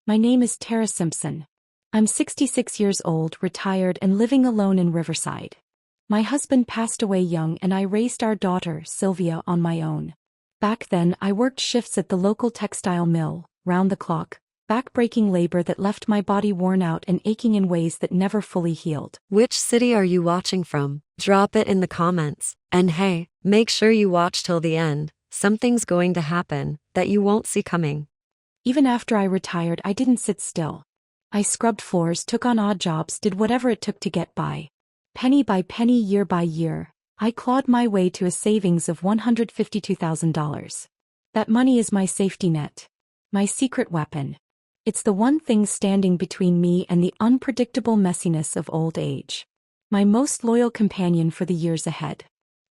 My name is Tara Simpson. I'm 66 years old, retired and living alone in Riverside. My husband passed away young and I raised our daughter, Sylvia, on my own. Back then, I worked shifts at the local textile mill, round the clock, back-breaking labor that left my body worn out and aching in ways that never fully healed. Which city are you watching from? Drop it in the comments. And hey, make sure you watch till the end. Something's going to happen that you won't see coming. Even after I retired, I didn't sit still. I scrubbed floors, took on odd jobs, did whatever it took to get by. Penny by penny, year by year, I clawed my way to a savings of $152,000. That money is my safety net. My secret weapon. It's the one thing standing between me and the unpredictable messiness of old age. My most loyal companion for the years ahead.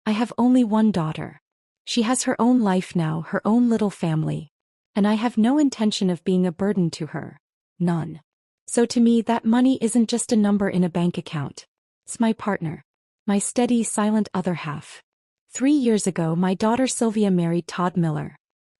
I have only one daughter. She has her own life now, her own little family. And I have no intention of being a burden to her. None. So to me, that money isn't just a number in a bank account. It's my partner. My steady, silent other half. 3 years ago, my daughter Sylvia married Todd Miller.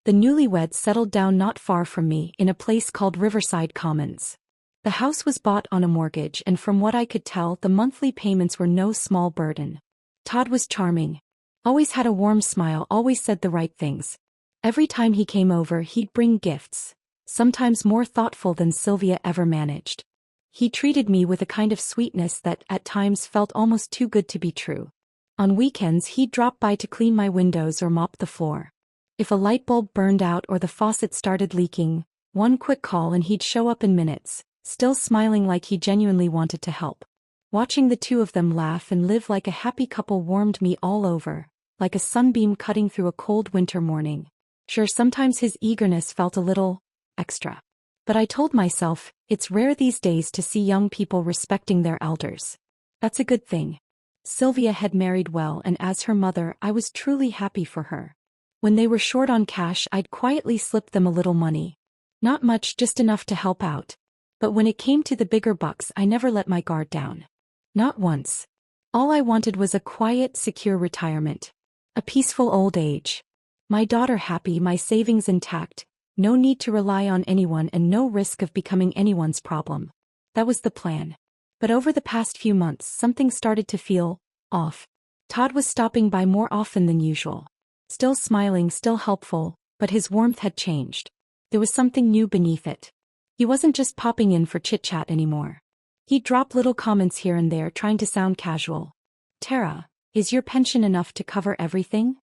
The newlyweds settled down not far from me in a place called Riverside Commons. The house was bought on a mortgage, and from what I could tell, the monthly payments were no small burden. Todd was charming. Always had a warm smile, always said the right things. Every time he came over, he'd bring gifts, sometimes more thoughtful than Sylvia ever managed. He treated me with a kind of sweetness that at times felt almost too good to be true. On weekends, he'd drop by to clean my windows or mop the floor. If a light bulb burned out or the faucet started leaking, one quick call and he'd show up in minutes, still smiling like he genuinely wanted to help. Watching the two of them laugh and live like a happy couple warmed me all over, like a sunbeam cutting through a cold winter morning. Sure, sometimes his eagerness felt a little extra. But I told myself, it's rare these days to see young people respecting their elders. That's a good thing. Sylvia had married well, and as her mother, I was truly happy for her. When they were short on cash, I'd quietly slip them a little money. Not much, just enough to help out. But when it came to the bigger bucks, I never let my guard down. Not once. All I wanted was a quiet, secure retirement. A peaceful old age. My daughter happy, my savings intact. No need to rely on anyone and no risk of becoming anyone's problem. That was the plan. But over the past few months, something started to feel off. Todd was stopping by more often than usual. Still smiling, still helpful, but his warmth had changed. There was something new beneath it. He wasn't just popping in for chit-chat anymore. He'd drop little comments here and there, trying to sound casual. Tara, is your pension enough to cover everything?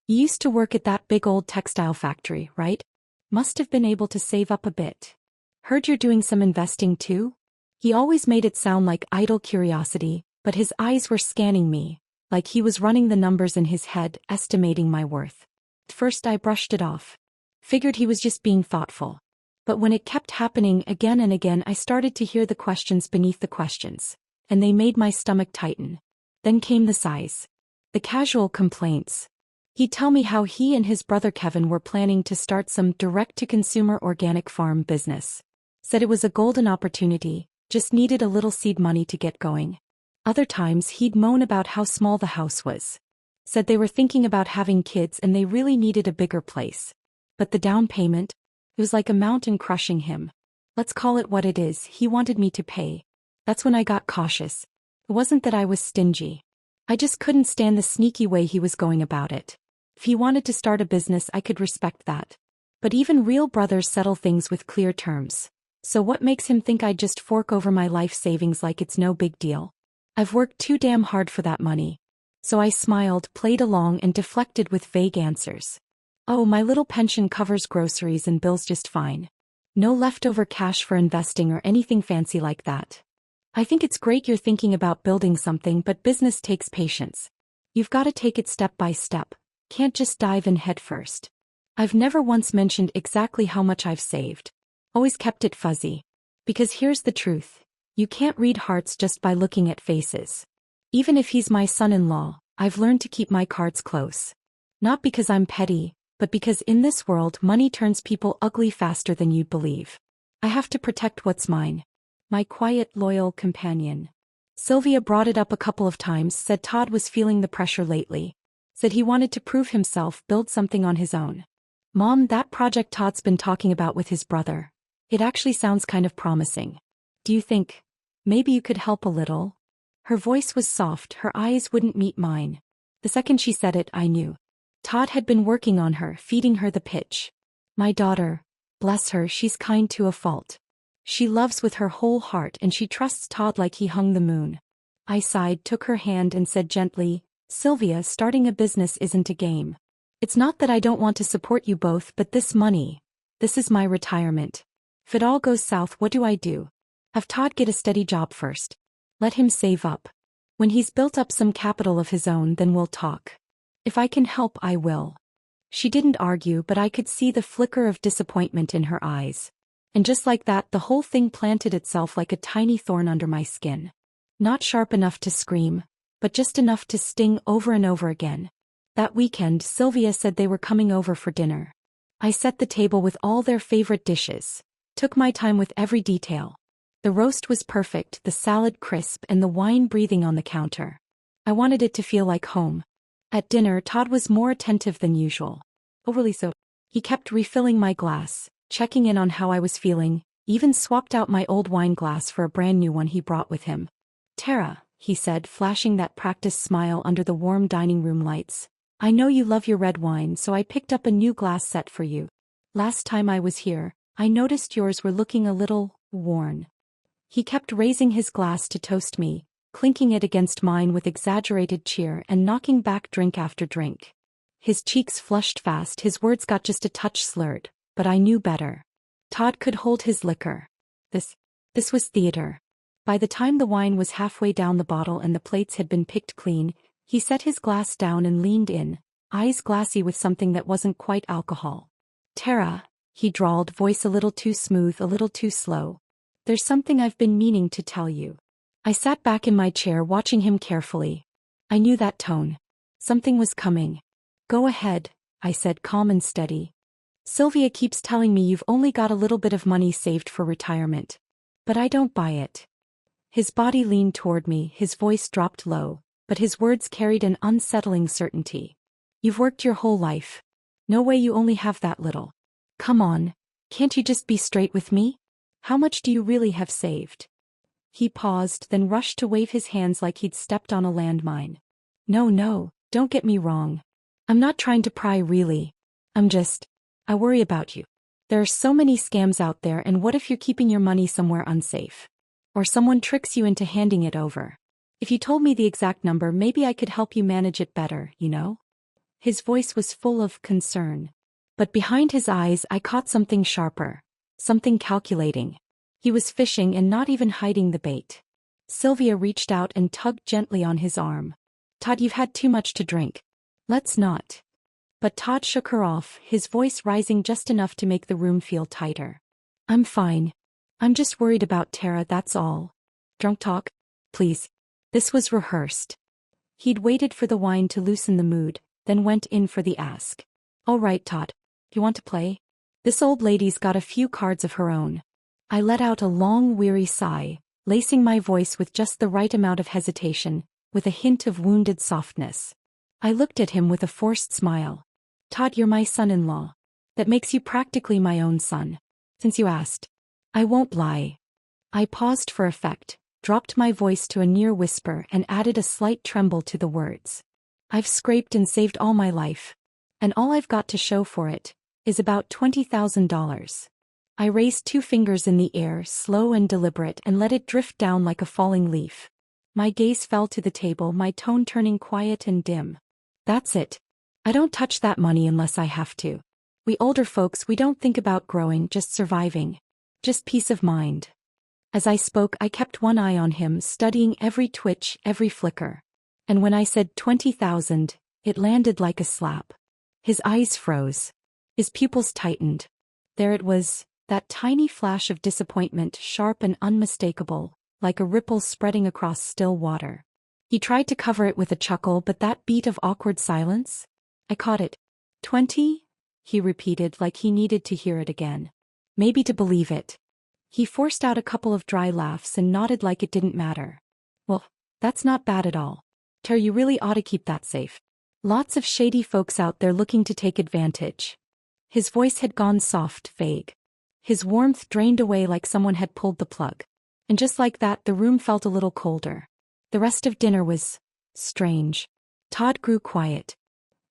You used to work at that big old textile factory, right? Must have been able to save up a bit. Heard you're doing some investing too? He always made it sound like idle curiosity, but his eyes were scanning me, like he was running the numbers in his head, estimating my worth. At first I brushed it off. Figured he was just being thoughtful. But when it kept happening again and again, I started to hear the questions beneath the questions, and they made my stomach tighten. Then came the sighs. The casual complaints. He'd tell me how he and his brother Kevin were planning to start some direct-to-consumer organic farm business. Said it was a golden opportunity, just needed a little seed money to get going. Other times he'd moan about how small the house was. Said they were thinking about having kids and they really needed a bigger place. But the down payment? It was like a mountain crushing him. Let's call it what it is, he wanted me to pay. That's when I got cautious. It wasn't that I was stingy. I just couldn't stand the sneaky way he was going about it. If he wanted to start a business, I could respect that. But even real brothers settle things with clear terms. So what makes him think I'd just fork over my life savings like it's no big deal? I've worked too damn hard for that money. So I smiled, played along, and deflected with vague answers. Oh, my little pension covers groceries and bills just fine. No leftover cash for investing or anything fancy like that. I think it's great you're thinking about building something, but business takes patience. You've got to take it step by step. Can't just dive in head first. I've never once mentioned exactly how much I've saved. Always kept it fuzzy. Because here's the truth. You can't read hearts just by looking at faces. Even if he's my son-in-law, I've learned to keep my cards close. Not because I'm petty, but because in this world money turns people ugly faster than you'd believe. I have to protect what's mine. My quiet, loyal companion. Sylvia brought it up a couple of times, said Todd was feeling the pressure lately. Said he wanted to prove himself, build something on his own. Mom, that project Todd's been talking about with his brother. It actually sounds kind of promising. Do you think maybe you could help a little? Her voice was soft, her eyes wouldn't meet mine. The second she said it, I knew. Todd had been working on her, feeding her the pitch. My daughter, bless her, she's kind to a fault. She loves with her whole heart and she trusts Todd like he hung the moon. I sighed, took her hand and said gently, Sylvia, starting a business isn't a game. It's not that I don't want to support you both, but this money, this is my retirement. If it all goes south, what do? Have Todd get a steady job first. Let him save up. When he's built up some capital of his own, then we'll talk. If I can help, I will. She didn't argue, but I could see the flicker of disappointment in her eyes. And just like that, the whole thing planted itself like a tiny thorn under my skin. Not sharp enough to scream, but just enough to sting over and over again. That weekend, Sylvia said they were coming over for dinner. I set the table with all their favorite dishes. Took my time with every detail. The roast was perfect, the salad crisp, and the wine breathing on the counter. I wanted it to feel like home. At dinner, Todd was more attentive than usual. Overly so. He kept refilling my glass, checking in on how I was feeling, even swapped out my old wine glass for a brand new one he brought with him. Tara, he said, flashing that practiced smile under the warm dining room lights. I know you love your red wine, so I picked up a new glass set for you. Last time I was here, I noticed yours were looking a little worn. He kept raising his glass to toast me, clinking it against mine with exaggerated cheer and knocking back drink after drink. His cheeks flushed fast, his words got just a touch slurred, but I knew better. Todd could hold his liquor. This was theater. By the time the wine was halfway down the bottle and the plates had been picked clean, he set his glass down and leaned in, eyes glassy with something that wasn't quite alcohol. Tara, he drawled, voice a little too smooth, a little too slow. There's something I've been meaning to tell you. I sat back in my chair watching him carefully. I knew that tone. Something was coming. Go ahead, I said, calm and steady. Sylvia keeps telling me you've only got a little bit of money saved for retirement. But I don't buy it. His body leaned toward me, his voice dropped low, but his words carried an unsettling certainty. You've worked your whole life. No way you only have that little. Come on, can't you just be straight with me? How much do you really have saved? He paused, then rushed to wave his hands like he'd stepped on a landmine. No, don't get me wrong. I'm not trying to pry really. I worry about you. There are so many scams out there, and what if you're keeping your money somewhere unsafe? Or someone tricks you into handing it over? If you told me the exact number, maybe I could help you manage it better, you know? His voice was full of concern. But behind his eyes I caught something sharper. Something calculating. He was fishing and not even hiding the bait. Sylvia reached out and tugged gently on his arm. Todd, you've had too much to drink. Let's not. But Todd shook her off, his voice rising just enough to make the room feel tighter. I'm fine. I'm just worried about Tara, that's all. Drunk talk? Please. This was rehearsed. He'd waited for the wine to loosen the mood, then went in for the ask. All right, Todd. You want to play? This old lady's got a few cards of her own. I let out a long, weary sigh, lacing my voice with just the right amount of hesitation, with a hint of wounded softness. I looked at him with a forced smile. Todd, you're my son-in-law. That makes you practically my own son. Since you asked. I won't lie. I paused for effect, dropped my voice to a near whisper and added a slight tremble to the words. I've scraped and saved all my life. And all I've got to show for it is about $20,000. I raised 2 fingers in the air, slow and deliberate, and let it drift down like a falling leaf. My gaze fell to the table, my tone turning quiet and dim. That's it. I don't touch that money unless I have to. We older folks, we don't think about growing, just surviving. Just peace of mind. As I spoke, I kept one eye on him, studying every twitch, every flicker. And when I said 20,000, it landed like a slap. His eyes froze. His pupils tightened. There it was, that tiny flash of disappointment, sharp and unmistakable, like a ripple spreading across still water. He tried to cover it with a chuckle, but that beat of awkward silence? I caught it. 20? He repeated like he needed to hear it again. Maybe to believe it. He forced out a couple of dry laughs and nodded like it didn't matter. Well, that's not bad at all. Tara, you really ought to keep that safe. Lots of shady folks out there looking to take advantage. His voice had gone soft, vague. His warmth drained away like someone had pulled the plug. And just like that, the room felt a little colder. The rest of dinner was strange. Todd grew quiet.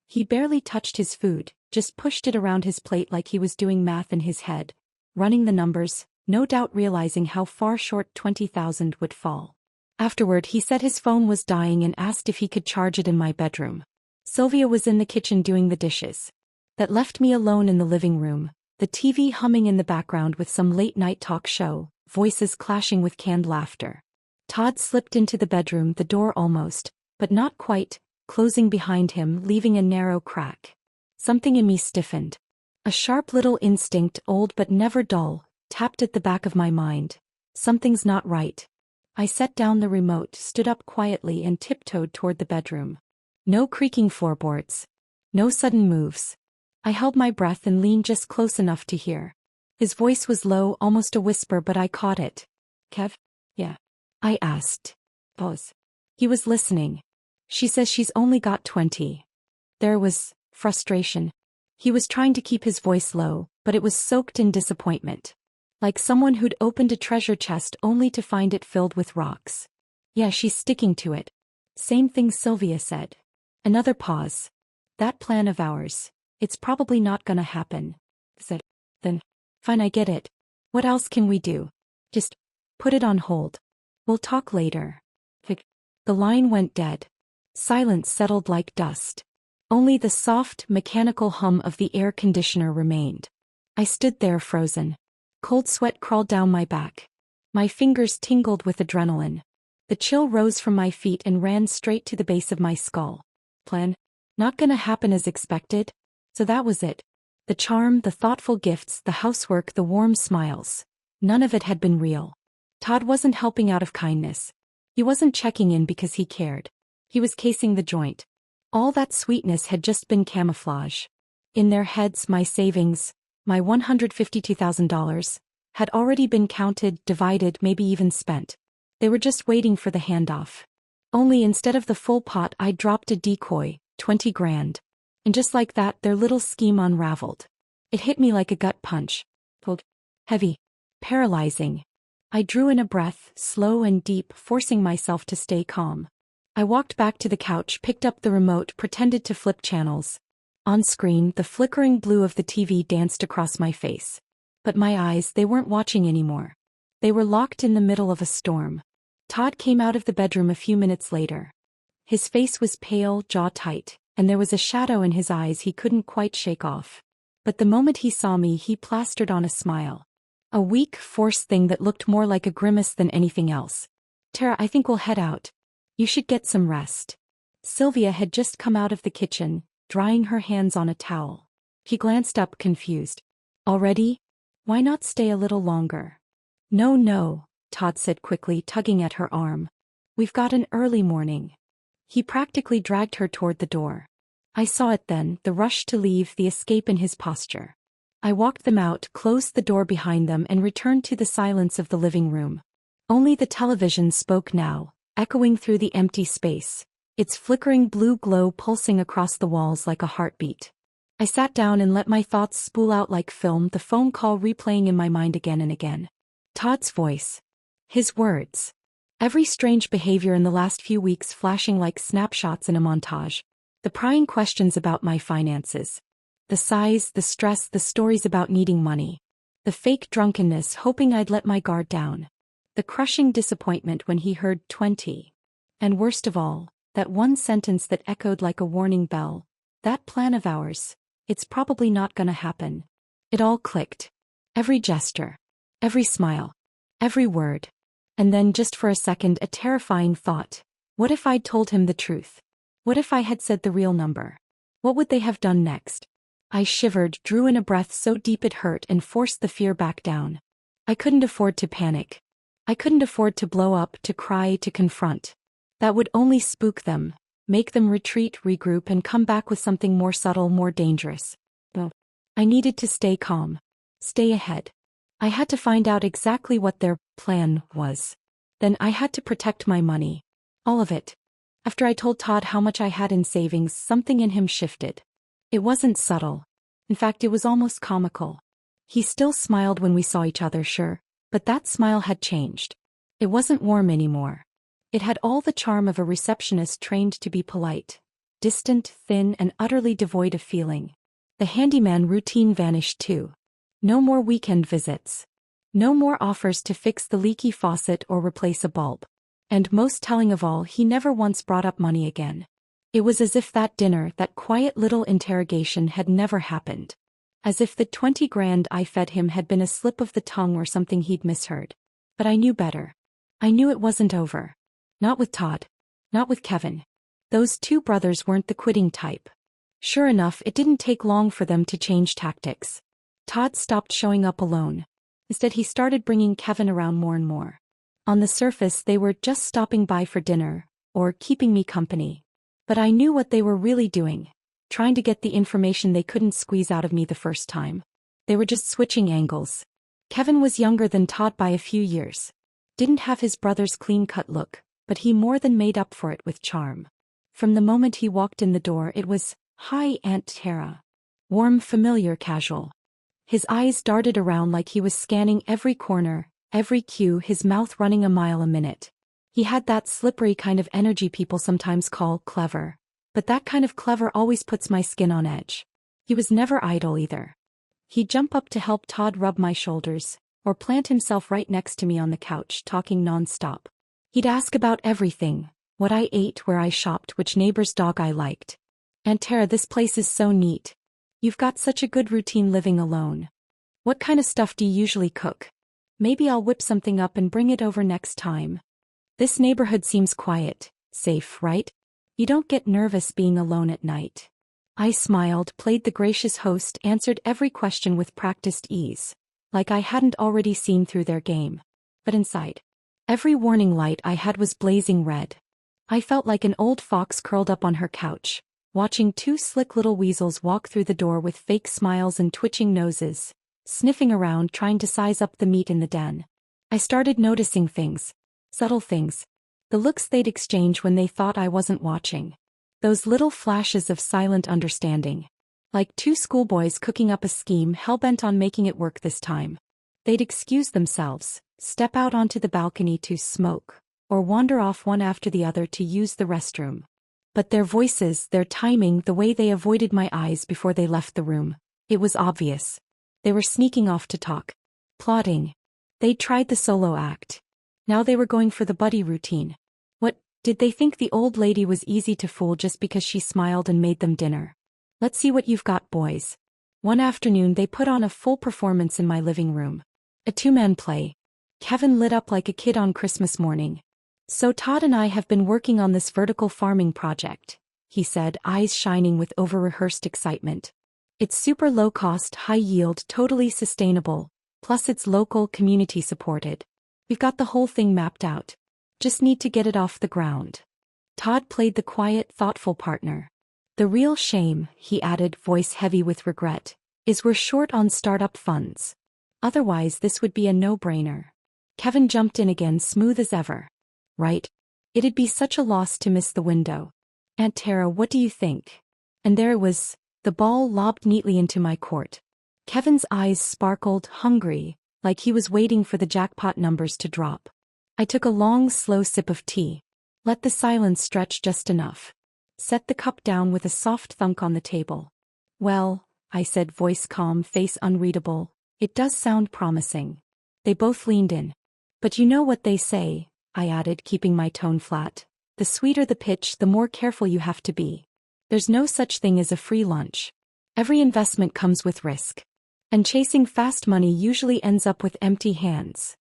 He barely touched his food, just pushed it around his plate like he was doing math in his head, running the numbers, no doubt realizing how far short 20,000 would fall. Afterward, he said his phone was dying and asked if he could charge it in my bedroom. Sylvia was in the kitchen doing the dishes. That left me alone in the living room, the TV humming in the background with some late-night talk show, voices clashing with canned laughter. Todd slipped into the bedroom, the door almost, but not quite, closing behind him, leaving a narrow crack. Something in me stiffened. A sharp little instinct, old but never dull, tapped at the back of my mind. Something's not right. I set down the remote, stood up quietly and tiptoed toward the bedroom. No creaking floorboards. No sudden moves. I held my breath and leaned just close enough to hear. His voice was low, almost a whisper, but I caught it. Kev? Yeah. I asked. Pause. He was listening. She says she's only got 20. There was frustration. He was trying to keep his voice low, but it was soaked in disappointment. Like someone who'd opened a treasure chest only to find it filled with rocks. Yeah, she's sticking to it. Same thing Sylvia said. Another pause. That plan of ours. It's probably not gonna happen. Said. Then. Fine, I get it. What else can we do? Just put it on hold. We'll talk later. The line went dead. Silence settled like dust. Only the soft, mechanical hum of the air conditioner remained. I stood there frozen. Cold sweat crawled down my back. My fingers tingled with adrenaline. The chill rose from my feet and ran straight to the base of my skull. Plan? Not gonna happen as expected? So that was it. The charm, the thoughtful gifts, the housework, the warm smiles. None of it had been real. Todd wasn't helping out of kindness. He wasn't checking in because he cared. He was casing the joint. All that sweetness had just been camouflage. In their heads, my savings, my $152,000, had already been counted, divided, maybe even spent. They were just waiting for the handoff. Only instead of the full pot, I dropped a decoy, 20 grand. And just like that, their little scheme unraveled. It hit me like a gut punch. Pulled. Heavy. Paralyzing. I drew in a breath, slow and deep, forcing myself to stay calm. I walked back to the couch, picked up the remote, pretended to flip channels. On screen, the flickering blue of the TV danced across my face. But my eyes, they weren't watching anymore. They were locked in the middle of a storm. Todd came out of the bedroom a few minutes later. His face was pale, jaw tight, and there was a shadow in his eyes he couldn't quite shake off. But the moment he saw me, he plastered on a smile. A weak, forced thing that looked more like a grimace than anything else. Tara, I think we'll head out. You should get some rest. Sylvia had just come out of the kitchen, drying her hands on a towel. He glanced up, confused. Already? Why not stay a little longer? No, Todd said quickly, tugging at her arm. We've got an early morning. He practically dragged her toward the door. I saw it then, the rush to leave, the escape in his posture. I walked them out, closed the door behind them, and returned to the silence of the living room. Only the television spoke now, echoing through the empty space, its flickering blue glow pulsing across the walls like a heartbeat. I sat down and let my thoughts spool out like film, the phone call replaying in my mind again and again. Todd's voice. His words. Every strange behavior in the last few weeks flashing like snapshots in a montage. The prying questions about my finances. The sighs, the stress, the stories about needing money. The fake drunkenness, hoping I'd let my guard down. The crushing disappointment when he heard 20. And worst of all, that one sentence that echoed like a warning bell. That plan of ours. It's probably not gonna happen. It all clicked. Every gesture. Every smile. Every word. And then just for a second, a terrifying thought. What if I'd told him the truth? What if I had said the real number? What would they have done next? I shivered, drew in a breath so deep it hurt, and forced the fear back down. I couldn't afford to panic. I couldn't afford to blow up, to cry, to confront. That would only spook them, make them retreat, regroup, and come back with something more subtle, more dangerous. Well, I needed to stay calm. Stay ahead. I had to find out exactly what their plan was. Then I had to protect my money. All of it. After I told Todd how much I had in savings, something in him shifted. It wasn't subtle. In fact, it was almost comical. He still smiled when we saw each other, sure, but that smile had changed. It wasn't warm anymore. It had all the charm of a receptionist trained to be polite, distant, thin, and utterly devoid of feeling. The handyman routine vanished too. No more weekend visits. No more offers to fix the leaky faucet or replace a bulb. And most telling of all, he never once brought up money again. It was as if that dinner, that quiet little interrogation, had never happened. As if the 20 grand I fed him had been a slip of the tongue or something he'd misheard. But I knew better. I knew it wasn't over. Not with Todd. Not with Kevin. Those two brothers weren't the quitting type. Sure enough, it didn't take long for them to change tactics. Todd stopped showing up alone. Instead, he started bringing Kevin around more and more. On the surface, they were just stopping by for dinner, or keeping me company. But I knew what they were really doing. Trying to get the information they couldn't squeeze out of me the first time. They were just switching angles. Kevin was younger than Todd by a few years. Didn't have his brother's clean-cut look, but he more than made up for it with charm. From the moment he walked in the door, it was, "Hi, Aunt Tara." Warm, familiar, casual. His eyes darted around like he was scanning every corner, every cue, his mouth running a mile a minute. He had that slippery kind of energy people sometimes call clever. But that kind of clever always puts my skin on edge. He was never idle either. He'd jump up to help Todd rub my shoulders, or plant himself right next to me on the couch, talking non-stop. He'd ask about everything, what I ate, where I shopped, which neighbor's dog I liked. "Aunt Tara, this place is so neat. You've got such a good routine living alone. What kind of stuff do you usually cook? Maybe I'll whip something up and bring it over next time. This neighborhood seems quiet, safe, right? You don't get nervous being alone at night." I smiled, played the gracious host, answered every question with practiced ease, like I hadn't already seen through their game. But inside, every warning light I had was blazing red. I felt like an old fox curled up on her couch, watching two slick little weasels walk through the door with fake smiles and twitching noses, sniffing around trying to size up the meat in the den. I started noticing things, subtle things, the looks they'd exchange when they thought I wasn't watching. Those little flashes of silent understanding. Like two schoolboys cooking up a scheme hell-bent on making it work this time. They'd excuse themselves, step out onto the balcony to smoke, or wander off one after the other to use the restroom. But their voices, their timing, the way they avoided my eyes before they left the room, it was obvious. They were sneaking off to talk. Plotting. They'd tried the solo act. Now they were going for the buddy routine. What, did they think the old lady was easy to fool just because she smiled and made them dinner? "Let's see what you've got, boys." One afternoon they put on a full performance in my living room. A two-man play. Kevin lit up like a kid on Christmas morning. "So Todd and I have been working on this vertical farming project," he said, eyes shining with over-rehearsed excitement. "It's super low-cost, high-yield, totally sustainable, plus it's local, community-supported. We've got the whole thing mapped out. Just need to get it off the ground." Todd played the quiet, thoughtful partner. "The real shame," he added, voice heavy with regret, "is we're short on startup funds. Otherwise this would be a no-brainer." Kevin jumped in again, smooth as ever. "Right. It'd be such a loss to miss the window. Aunt Tara, what do you think?" And there it was, the ball lobbed neatly into my court. Kevin's eyes sparkled, hungry, like he was waiting for the jackpot numbers to drop. I took a long, slow sip of tea. Let the silence stretch just enough. Set the cup down with a soft thunk on the table. "Well," I said, voice calm, face unreadable, "it does sound promising." They both leaned in. "But you know what they say," I added, keeping my tone flat. "The sweeter the pitch, the more careful you have to be. There's no such thing as a free lunch. Every investment comes with risk. And chasing fast money usually ends up with empty hands."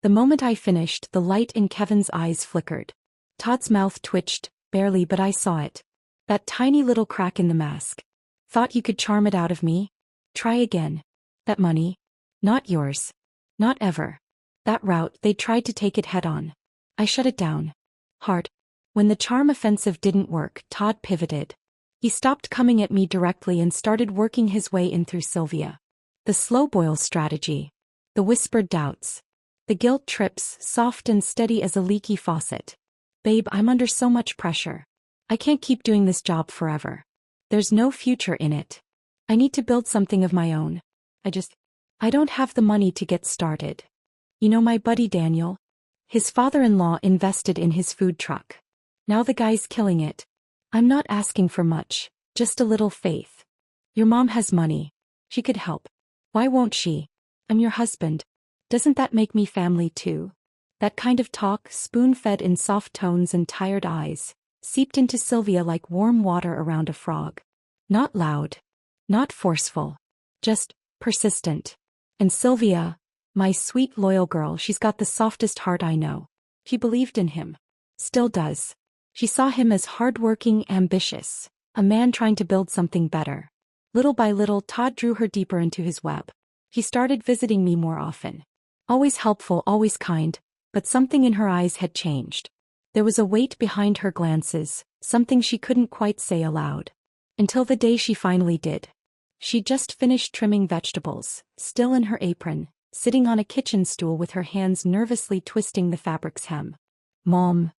The moment I finished, the light in Kevin's eyes flickered. Todd's mouth twitched, barely, but I saw it. That tiny little crack in the mask. "Thought you could charm it out of me? Try again. That money? Not yours. Not ever." That route, they tried to take it head-on. I shut it down. Hard. When the charm offensive didn't work, Todd pivoted. He stopped coming at me directly and started working his way in through Sylvia. The slow boil strategy. The whispered doubts. The guilt trips, soft and steady as a leaky faucet. "Babe, I'm under so much pressure. I can't keep doing this job forever. There's no future in it. I need to build something of my own. I don't have the money to get started. You know my buddy Daniel? His father-in-law invested in his food truck. Now the guy's killing it. I'm not asking for much, just a little faith. Your mom has money. She could help. Why won't she? I'm your husband. Doesn't that make me family too? That kind of talk, spoon-fed in soft tones and tired eyes, seeped into Sylvia like warm water around a frog. Not loud. Not forceful. Just persistent. And Sylvia, my sweet loyal girl, she's got the softest heart I know. She believed in him. Still does. She saw him as hardworking, ambitious, a man trying to build something better. Little by little, Todd drew her deeper into his web. He started visiting me more often. Always helpful, always kind, but something in her eyes had changed. There was a weight behind her glances, something she couldn't quite say aloud. Until the day she finally did. She'd just finished trimming vegetables, still in her apron, sitting on a kitchen stool with her hands nervously twisting the fabric's hem. Mom.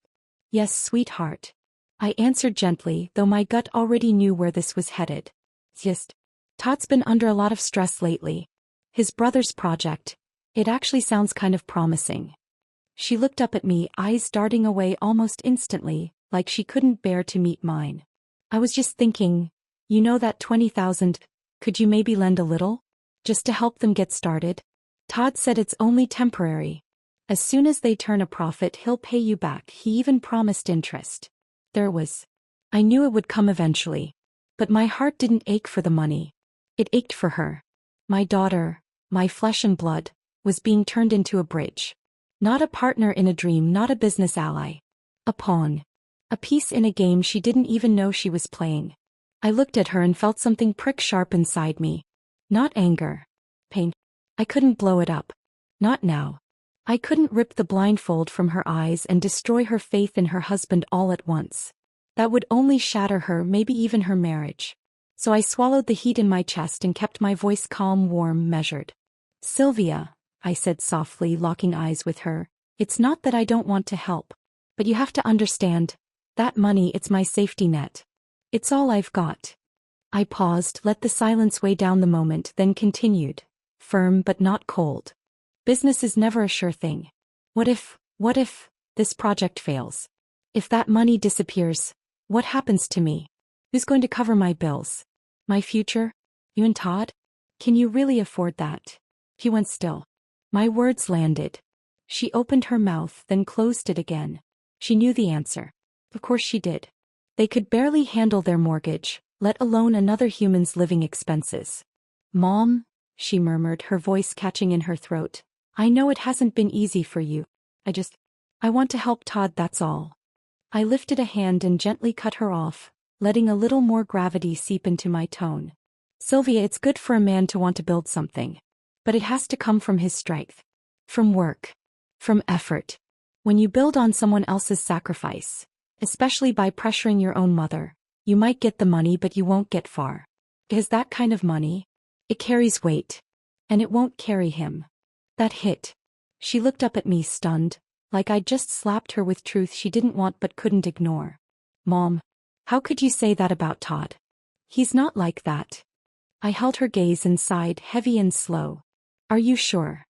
Yes, sweetheart. I answered gently, though my gut already knew where this was headed. Just, Todd's been under a lot of stress lately. His brother's project. It actually sounds kind of promising. She looked up at me, eyes darting away almost instantly, like she couldn't bear to meet mine. I was just thinking, you know that 20,000, could you maybe lend a little? Just to help them get started? Todd said it's only temporary. As soon as they turn a profit, he'll pay you back. He even promised interest. There was. I knew it would come eventually. But my heart didn't ache for the money. It ached for her. My daughter, my flesh and blood, was being turned into a bridge. Not a partner in a dream, not a business ally. A pawn. A piece in a game she didn't even know she was playing. I looked at her and felt something prick sharp inside me. Not anger. Pain. I couldn't blow it up. Not now. I couldn't rip the blindfold from her eyes and destroy her faith in her husband all at once. That would only shatter her, maybe even her marriage. So I swallowed the heat in my chest and kept my voice calm, warm, measured. Sylvia, I said softly, locking eyes with her, it's not that I don't want to help. But you have to understand, that money, it's my safety net. It's all I've got. I paused, let the silence weigh down the moment, then continued, firm but not cold. Business is never a sure thing. What if this project fails? If that money disappears, what happens to me? Who's going to cover my bills? My future? You and Todd? Can you really afford that? He went still. My words landed. She opened her mouth, then closed it again. She knew the answer. Of course she did. They could barely handle their mortgage, let alone another human's living expenses. Mom, she murmured, her voice catching in her throat. I know it hasn't been easy for you. I want to help Todd, that's all. I lifted a hand and gently cut her off, letting a little more gravity seep into my tone. Sylvia, it's good for a man to want to build something. But it has to come from his strength. From work. From effort. When you build on someone else's sacrifice, especially by pressuring your own mother, you might get the money but you won't get far. Because that kind of money, it carries weight. And it won't carry him. That hit. She looked up at me stunned, like I'd just slapped her with truth she didn't want but couldn't ignore. Mom, how could you say that about Todd? He's not like that. I held her gaze and sighed, heavy and slow. Are you sure?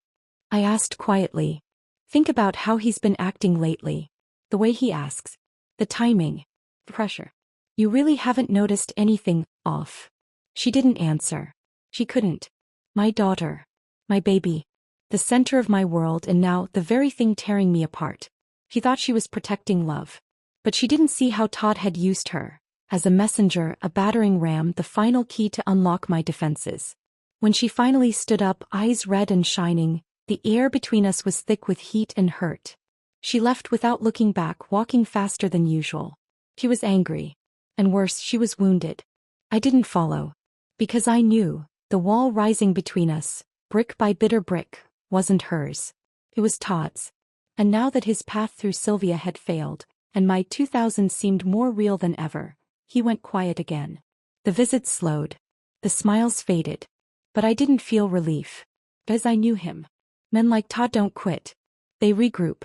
I asked quietly. Think about how he's been acting lately. The way he asks. The timing. The pressure. You really haven't noticed anything off? She didn't answer. She couldn't. My daughter. My baby. The center of my world, and now the very thing tearing me apart. She thought she was protecting love. But she didn't see how Todd had used her. As a messenger, a battering ram, the final key to unlock my defenses. When she finally stood up, eyes red and shining, the air between us was thick with heat and hurt. She left without looking back, walking faster than usual. She was angry. And worse, she was wounded. I didn't follow. Because I knew, the wall rising between us, brick by bitter brick, wasn't hers. It was Todd's. And now that his path through Sylvia had failed, and my 2000 seemed more real than ever, he went quiet again. The visits slowed. The smiles faded. But I didn't feel relief. Because I knew him. Men like Todd don't quit. They regroup.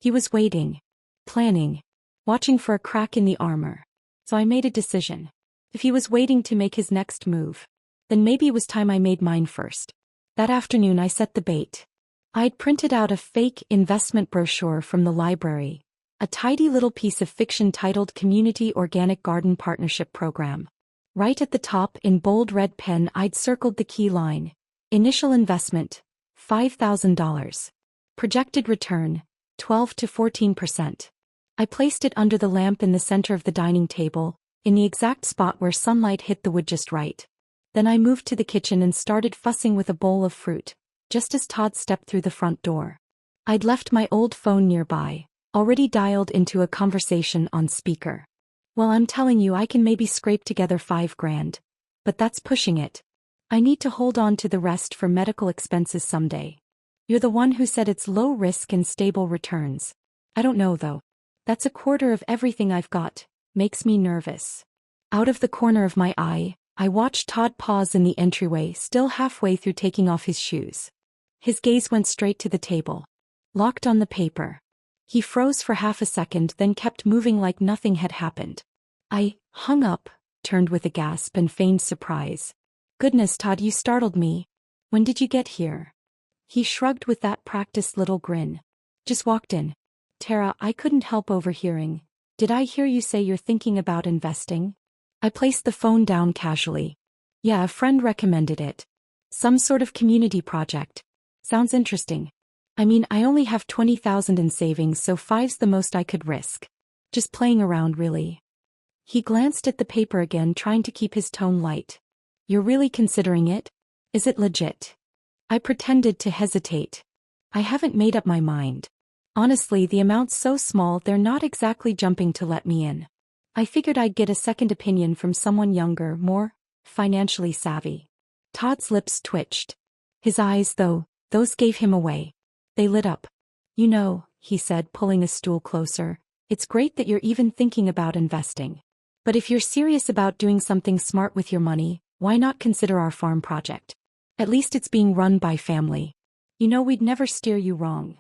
He was waiting. Planning. Watching for a crack in the armor. So I made a decision. If he was waiting to make his next move, then maybe it was time I made mine first. That afternoon I set the bait. I'd printed out a fake investment brochure from the library, a tidy little piece of fiction titled Community Organic Garden Partnership Program. Right at the top in bold red pen I'd circled the key line. Initial investment, $5,000. Projected return, 12 to 14%. I placed it under the lamp in the center of the dining table, in the exact spot where sunlight hit the wood just right. Then I moved to the kitchen and started fussing with a bowl of fruit, just as Todd stepped through the front door. I'd left my old phone nearby, already dialed into a conversation on speaker. Well, I'm telling you I can maybe scrape together $5,000. But that's pushing it. I need to hold on to the rest for medical expenses someday. You're the one who said it's low risk and stable returns. I don't know though. That's a quarter of everything I've got. Makes me nervous. Out of the corner of my eye, I watched Todd pause in the entryway, still halfway through taking off his shoes. His gaze went straight to the table. Locked on the paper. He froze for half a second, then kept moving like nothing had happened. I hung up, turned with a gasp and feigned surprise. Goodness, Todd, you startled me. When did you get here? He shrugged with that practiced little grin. Just walked in. Tara, I couldn't help overhearing. Did I hear you say you're thinking about investing? I placed the phone down casually. Yeah, a friend recommended it. Some sort of community project. Sounds interesting. I mean, I only have $20,000 in savings, so $5's the most I could risk. Just playing around, really. He glanced at the paper again, trying to keep his tone light. You're really considering it? Is it legit? I pretended to hesitate. I haven't made up my mind. Honestly, the amount's so small they're not exactly jumping to let me in. I figured I'd get a second opinion from someone younger, more financially savvy. Todd's lips twitched. His eyes, though, those gave him away. They lit up. You know, he said, pulling a stool closer, it's great that you're even thinking about investing. But if you're serious about doing something smart with your money, why not consider our farm project? At least it's being run by family. You know, we'd never steer you wrong.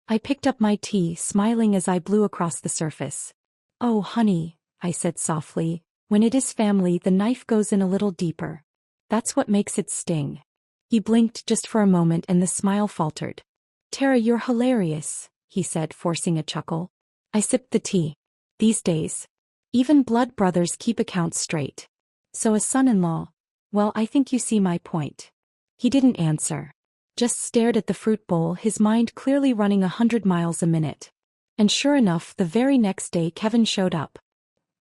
I picked up my tea, smiling as I blew across the surface. Oh, honey, I said softly, when it is family, the knife goes in a little deeper. That's what makes it sting. He blinked just for a moment and the smile faltered. Tara, you're hilarious, he said, forcing a chuckle. I sipped the tea. These days, even blood brothers keep accounts straight. So a son-in-law, well, I think you see my point. He didn't answer. Just stared at the fruit bowl, his mind clearly running 100 miles a minute. And sure enough, the very next day Kevin showed up.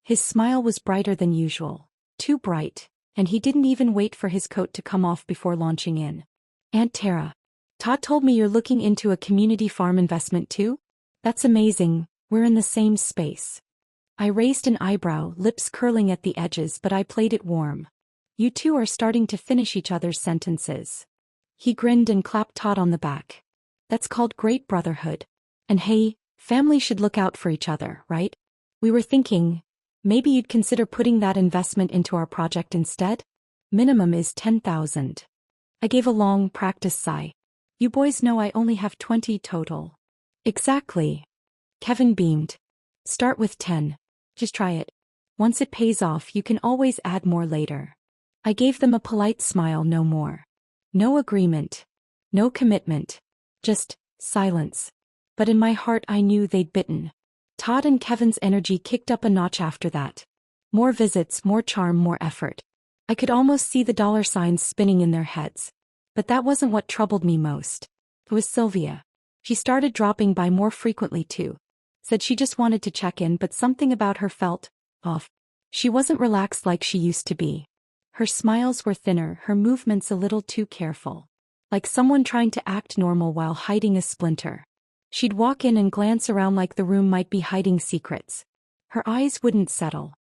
His smile was brighter than usual. Too bright, and he didn't even wait for his coat to come off before launching in. Aunt Tara, Todd told me you're looking into a community farm investment too? That's amazing, we're in the same space. I raised an eyebrow, lips curling at the edges, but I played it warm. You two are starting to finish each other's sentences. He grinned and clapped Todd on the back. That's called great brotherhood. And hey, family should look out for each other, right? We were thinking, maybe you'd consider putting that investment into our project instead? Minimum is $10,000. I gave a long, practiced sigh. You boys know I only have 20 total. Exactly. Kevin beamed. Start with 10. Just try it. Once it pays off, you can always add more later. I gave them a polite smile, no more. No agreement. No commitment. Just silence. But in my heart I knew they'd bitten. Todd and Kevin's energy kicked up a notch after that. More visits, more charm, more effort. I could almost see the dollar signs spinning in their heads. But that wasn't what troubled me most. It was Sylvia. She started dropping by more frequently too. Said she just wanted to check in, but something about her felt off. She wasn't relaxed like she used to be. Her smiles were thinner, her movements a little too careful. Like someone trying to act normal while hiding a splinter. She'd walk in and glance around like the room might be hiding secrets. Her eyes wouldn't settle.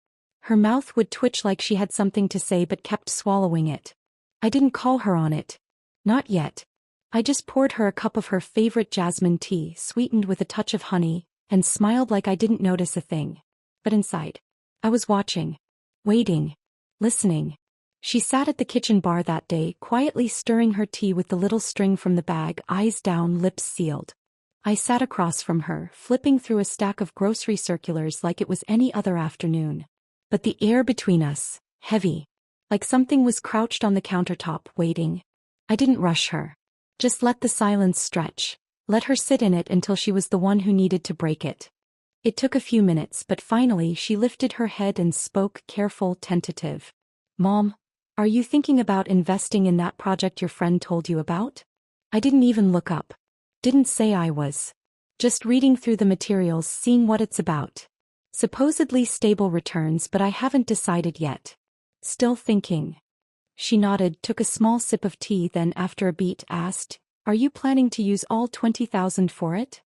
Her mouth would twitch like she had something to say but kept swallowing it. I didn't call her on it. Not yet. I just poured her a cup of her favorite jasmine tea, sweetened with a touch of honey, and smiled like I didn't notice a thing. But inside, I was watching, waiting, listening. She sat at the kitchen bar that day, quietly stirring her tea with the little string from the bag, eyes down, lips sealed. I sat across from her, flipping through a stack of grocery circulars like it was any other afternoon. But the air between us, heavy. Like something was crouched on the countertop, waiting. I didn't rush her. Just let the silence stretch. Let her sit in it until she was the one who needed to break it. It took a few minutes, but finally she lifted her head and spoke, careful, tentative. Mom, are you thinking about investing in that project your friend told you about? I didn't even look up. Didn't say I was. Just reading through the materials, seeing what it's about. Supposedly stable returns, but I haven't decided yet. Still thinking. She nodded, took a small sip of tea, then after a beat asked, Are you planning to use all 20,000 for it?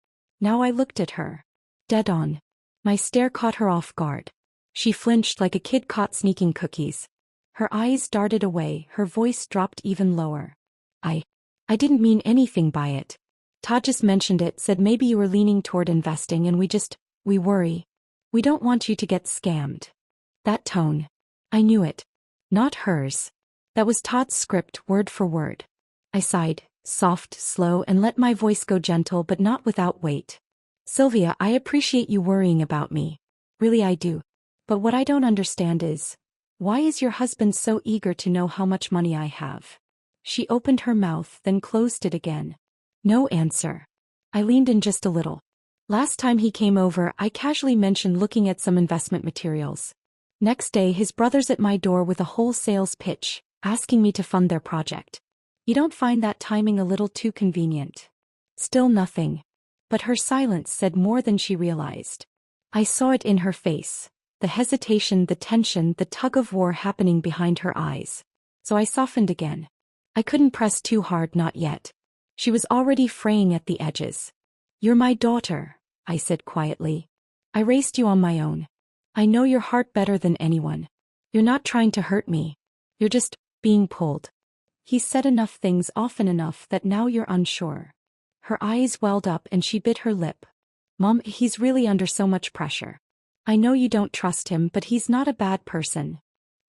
Now I looked at her. Dead on. My stare caught her off guard. She flinched like a kid caught sneaking cookies. Her eyes darted away, her voice dropped even lower. I didn't mean anything by it. Todd just mentioned it, said maybe you were leaning toward investing and we worry. We don't want you to get scammed. That tone. I knew it. Not hers. That was Todd's script, word for word. I sighed, soft, slow, and let my voice go gentle but not without weight. Sylvia, I appreciate you worrying about me. Really I do. But what I don't understand is, why is your husband so eager to know how much money I have? She opened her mouth, then closed it again. No answer. I leaned in just a little. Last time he came over, I casually mentioned looking at some investment materials. Next day, his brother's at my door with a whole sales pitch, asking me to fund their project. You don't find that timing a little too convenient? Still nothing. But her silence said more than she realized. I saw it in her face. The hesitation, the tension, the tug-of-war happening behind her eyes. So I softened again. I couldn't press too hard, not yet. She was already fraying at the edges. You're my daughter, I said quietly. I raised you on my own. I know your heart better than anyone. You're not trying to hurt me. You're just being pulled. He's said enough things often enough that now you're unsure. Her eyes welled up and she bit her lip. Mom, he's really under so much pressure. I know you don't trust him, but he's not a bad person.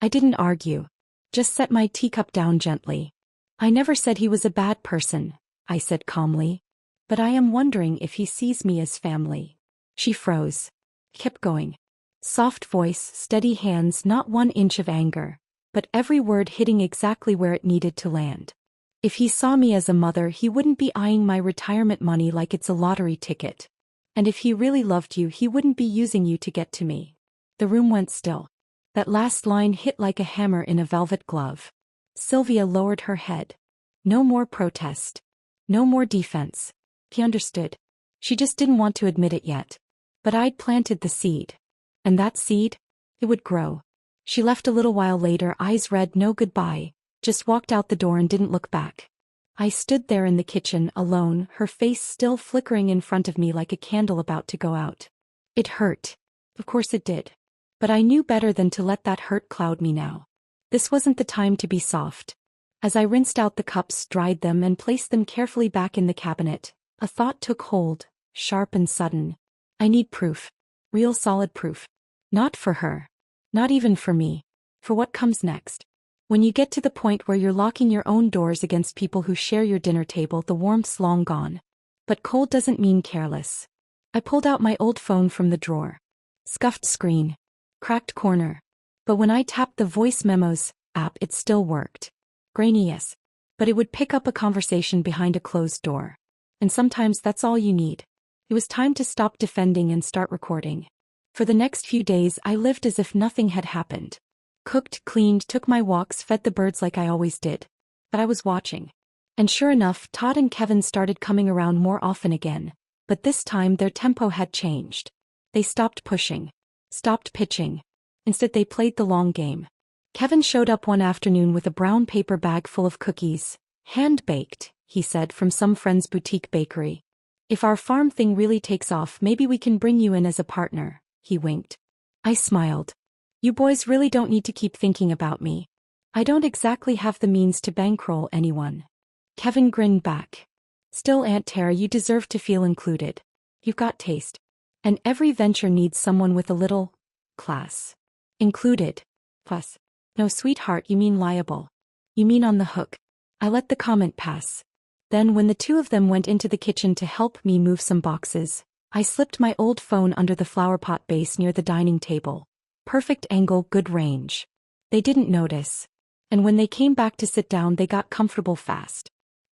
I didn't argue. Just set my teacup down gently. I never said he was a bad person, I said calmly. But I am wondering if he sees me as family. She froze. Kept going. Soft voice, steady hands, not 1 inch of anger, but every word hitting exactly where it needed to land. If he saw me as a mother, he wouldn't be eyeing my retirement money like it's a lottery ticket. And if he really loved you, he wouldn't be using you to get to me. The room went still. That last line hit like a hammer in a velvet glove. Sylvia lowered her head. No more protest. No more defense. He understood. She just didn't want to admit it yet. But I'd planted the seed. And that seed? It would grow. She left a little while later, eyes red, no goodbye, just walked out the door and didn't look back. I stood there in the kitchen, alone, her face still flickering in front of me like a candle about to go out. It hurt. Of course it did. But I knew better than to let that hurt cloud me now. This wasn't the time to be soft. As I rinsed out the cups, dried them, and placed them carefully back in the cabinet, a thought took hold, sharp and sudden. I need proof. Real solid proof. Not for her. Not even for me. For what comes next. When you get to the point where you're locking your own doors against people who share your dinner table, the warmth's long gone. But cold doesn't mean careless. I pulled out my old phone from the drawer. Scuffed screen. Cracked corner. But when I tapped the voice memos app, it still worked. Grainy, yes. But it would pick up a conversation behind a closed door. And sometimes that's all you need. It was time to stop defending and start recording. For the next few days, I lived as if nothing had happened. Cooked, cleaned, took my walks, fed the birds like I always did. But I was watching. And sure enough, Todd and Kevin started coming around more often again. But this time their tempo had changed. They stopped pushing. Stopped pitching. Instead they played the long game. Kevin showed up one afternoon with a brown paper bag full of cookies. Hand-baked, he said, from some friend's boutique bakery. If our farm thing really takes off, maybe we can bring you in as a partner, he winked. I smiled. You boys really don't need to keep thinking about me. I don't exactly have the means to bankroll anyone. Kevin grinned back. Still, Aunt Tara, you deserve to feel included. You've got taste. And every venture needs someone with a little class. Included. Plus. No, sweetheart, you mean liable. You mean on the hook. I let the comment pass. Then when the two of them went into the kitchen to help me move some boxes, I slipped my old phone under the flowerpot base near the dining table. Perfect angle, good range. They didn't notice. And when they came back to sit down, they got comfortable fast.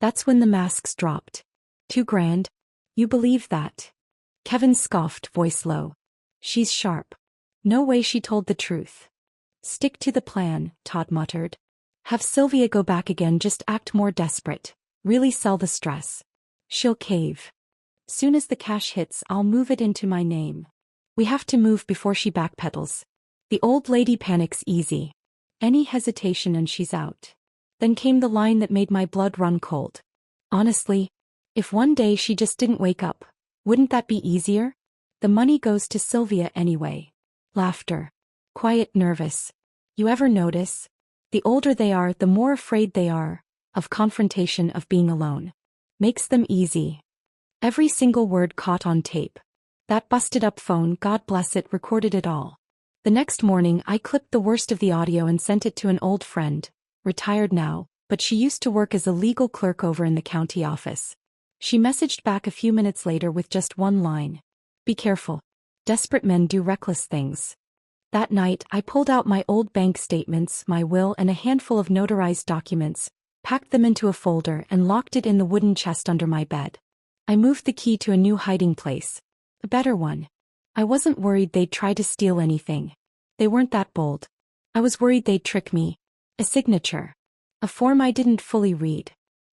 That's when the masks dropped. 2 grand? You believe that? Kevin scoffed, voice low. She's sharp. No way she told the truth. Stick to the plan, Todd muttered. Have Sylvia go back again, just act more desperate. Really sell the stress. She'll cave. Soon as the cash hits, I'll move it into my name. We have to move before she backpedals. The old lady panics easy. Any hesitation and she's out. Then came the line that made my blood run cold. Honestly, if one day she just didn't wake up, wouldn't that be easier? The money goes to Sylvia anyway. Laughter. Quiet, nervous. You ever notice? The older they are, the more afraid they are of confrontation, of being alone. Makes them easy. Every single word caught on tape. That busted up phone, God bless it, recorded it all. The next morning I clipped the worst of the audio and sent it to an old friend, retired now, but she used to work as a legal clerk over in the county office. She messaged back a few minutes later with just one line. Be careful. Desperate men do reckless things. That night I pulled out my old bank statements, my will, and a handful of notarized documents, packed them into a folder and locked it in the wooden chest under my bed. I moved the key to a new hiding place. A better one. I wasn't worried they'd try to steal anything. They weren't that bold. I was worried they'd trick me. A signature. A form I didn't fully read.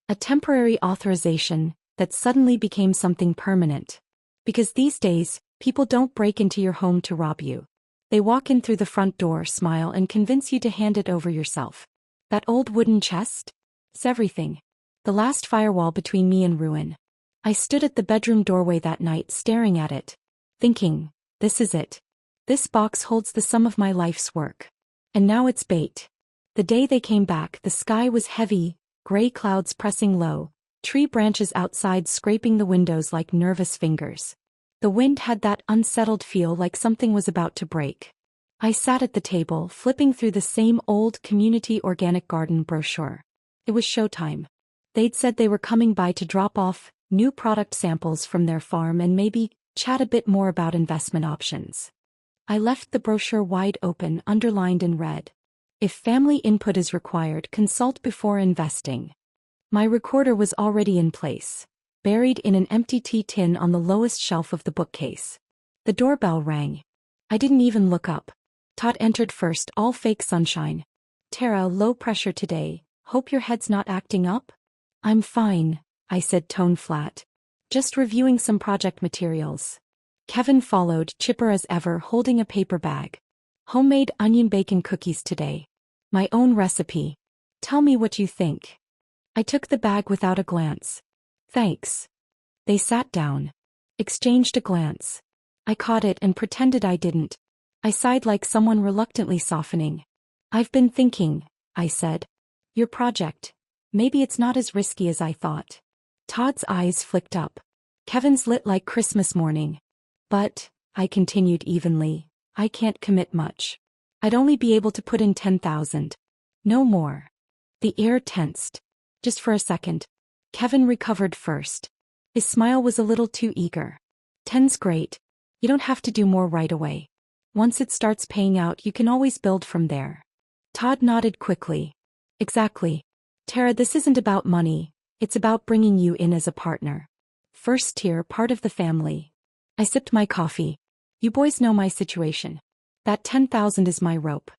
A temporary authorization that suddenly became something permanent. Because these days, people don't break into your home to rob you. They walk in through the front door, smile, and convince you to hand it over yourself. That old wooden chest? It's everything. The last firewall between me and ruin. I stood at the bedroom doorway that night staring at it, thinking, this is it. This box holds the sum of my life's work. And now it's bait. The day they came back, the sky was heavy, gray clouds pressing low, tree branches outside scraping the windows like nervous fingers. The wind had that unsettled feel, like something was about to break. I sat at the table, flipping through the same old community organic garden brochure. It was showtime. They'd said they were coming by to drop off new product samples from their farm and maybe chat a bit more about investment options. I left the brochure wide open, underlined in red. If family input is required, consult before investing. My recorder was already in place, buried in an empty tea tin on the lowest shelf of the bookcase. The doorbell rang. I didn't even look up. Todd entered first, all fake sunshine. Tara, low pressure today. Hope your head's not acting up? I'm fine, I said, tone flat. Just reviewing some project materials. Kevin followed, chipper as ever, holding a paper bag. Homemade onion bacon cookies today. My own recipe. Tell me what you think. I took the bag without a glance. Thanks. They sat down. Exchanged a glance. I caught it and pretended I didn't. I sighed like someone reluctantly softening. I've been thinking, I said. Your project. Maybe it's not as risky as I thought. Todd's eyes flicked up. Kevin's lit like Christmas morning. But, I continued evenly, I can't commit much. I'd only be able to put in 10,000. No more. The air tensed. Just for a second. Kevin recovered first. His smile was a little too eager. 10's great. You don't have to do more right away. Once it starts paying out, you can always build from there. Todd nodded quickly. Exactly. Tara, this isn't about money. It's about bringing you in as a partner. First tier, part of the family. I sipped my coffee. You boys know my situation. That 10,000 is my rope.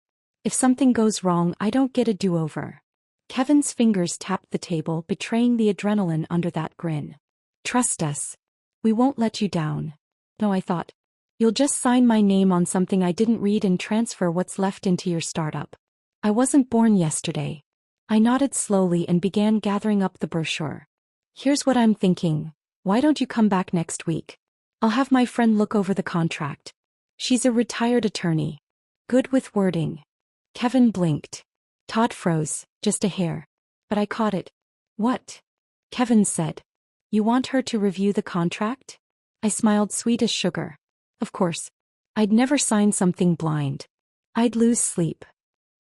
If something goes wrong, I don't get a do-over. Kevin's fingers tapped the table, betraying the adrenaline under that grin. Trust us. We won't let you down. No, I thought. You'll just sign my name on something I didn't read and transfer what's left into your startup. I wasn't born yesterday. I nodded slowly and began gathering up the brochure. Here's what I'm thinking. Why don't you come back next week? I'll have my friend look over the contract. She's a retired attorney. Good with wording. Kevin blinked. Todd froze, just a hair. But I caught it. What? Kevin said. You want her to review the contract? I smiled, sweet as sugar. Of course. I'd never sign something blind. I'd lose sleep.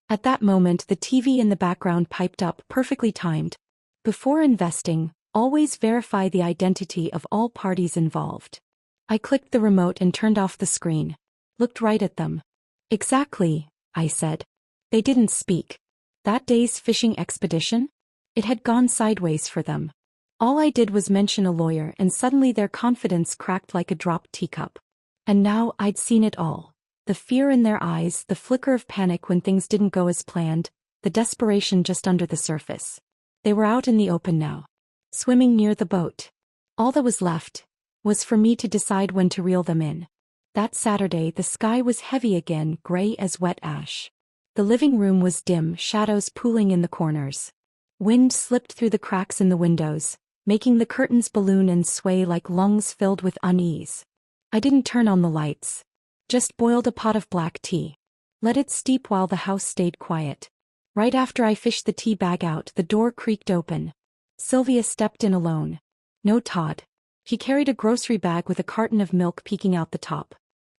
At that moment, the TV in the background piped up, perfectly timed. Before investing, always verify the identity of all parties involved. I clicked the remote and turned off the screen. Looked right at them. Exactly, I said. They didn't speak. That day's fishing expedition? It had gone sideways for them. All I did was mention a lawyer and suddenly their confidence cracked like a dropped teacup. And now I'd seen it all. The fear in their eyes, the flicker of panic when things didn't go as planned, the desperation just under the surface. They were out in the open now, swimming near the boat. All that was left was for me to decide when to reel them in. That Saturday the sky was heavy again, gray as wet ash. The living room was dim, shadows pooling in the corners. Wind slipped through the cracks in the windows, making the curtains balloon and sway like lungs filled with unease. I didn't turn on the lights. Just boiled a pot of black tea. Let it steep while the house stayed quiet. Right after I fished the tea bag out, the door creaked open. Sylvia stepped in alone. No Todd. He carried a grocery bag with a carton of milk peeking out the top.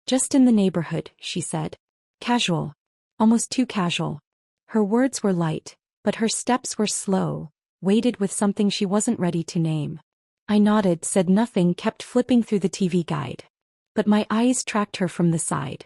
Just in the neighborhood, she said. Casual. Almost too casual. Her words were light, but her steps were slow, weighted with something she wasn't ready to name. I nodded, said nothing, kept flipping through the TV guide. But my eyes tracked her from the side.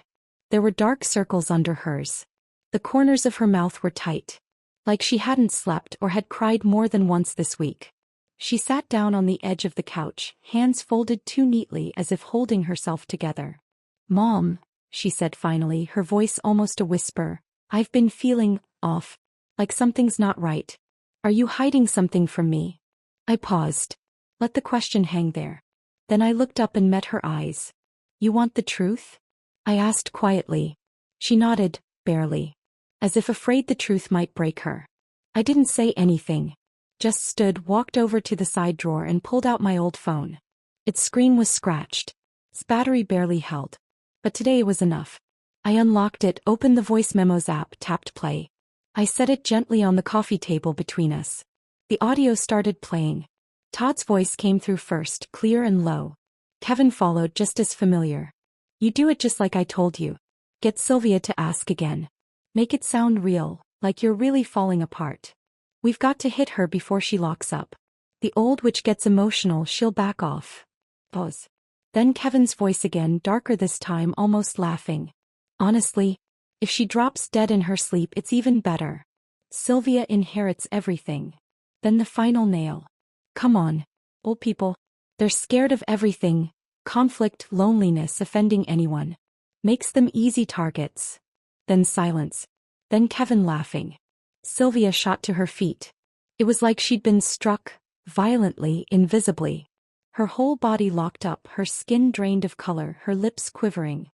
There were dark circles under hers. The corners of her mouth were tight. Like she hadn't slept or had cried more than once this week. She sat down on the edge of the couch, hands folded too neatly as if holding herself together. Mom, she said finally, her voice almost a whisper, I've been feeling off, like something's not right. Are you hiding something from me? I paused. Let the question hang there. Then I looked up and met her eyes. You want the truth? I asked quietly. She nodded, barely. As if afraid the truth might break her. I didn't say anything. Just stood, walked over to the side drawer and pulled out my old phone. Its screen was scratched. Its battery barely held. But today was enough. I unlocked it, opened the voice memos app, tapped play. I set it gently on the coffee table between us. The audio started playing. Todd's voice came through first, clear and low. Kevin followed, just as familiar. You do it just like I told you. Get Sylvia to ask again. Make it sound real, like you're really falling apart. We've got to hit her before she locks up. The old witch gets emotional, she'll back off. Pause. Then Kevin's voice again, darker this time, almost laughing. Honestly, if she drops dead in her sleep, it's even better. Sylvia inherits everything. Then the final nail. Come on, old people. They're scared of everything. Conflict, loneliness, offending anyone. Makes them easy targets. Then silence. Then Kevin laughing. Sylvia shot to her feet. It was like she'd been struck, violently, invisibly. Her whole body locked up, her skin drained of color, her lips quivering.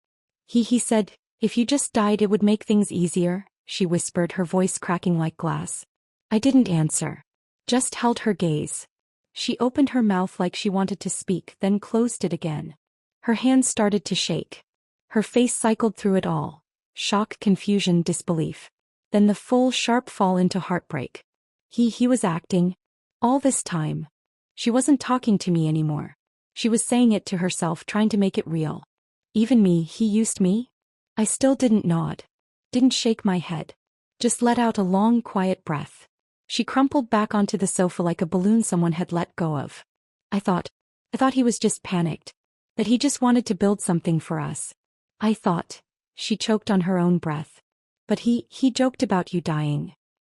He said, if you just died it would make things easier, she whispered, her voice cracking like glass. I didn't answer. Just held her gaze. She opened her mouth like she wanted to speak, then closed it again. Her hands started to shake. Her face cycled through it all. Shock, confusion, disbelief. Then the full, sharp fall into heartbreak. He was acting. All this time. She wasn't talking to me anymore. She was saying it to herself, trying to make it real. Even me, he used me? I still didn't nod. Didn't shake my head. Just let out a long, quiet breath. She crumpled back onto the sofa like a balloon someone had let go of. I thought he was just panicked. That he just wanted to build something for us. I thought. She choked on her own breath. But he joked about you dying.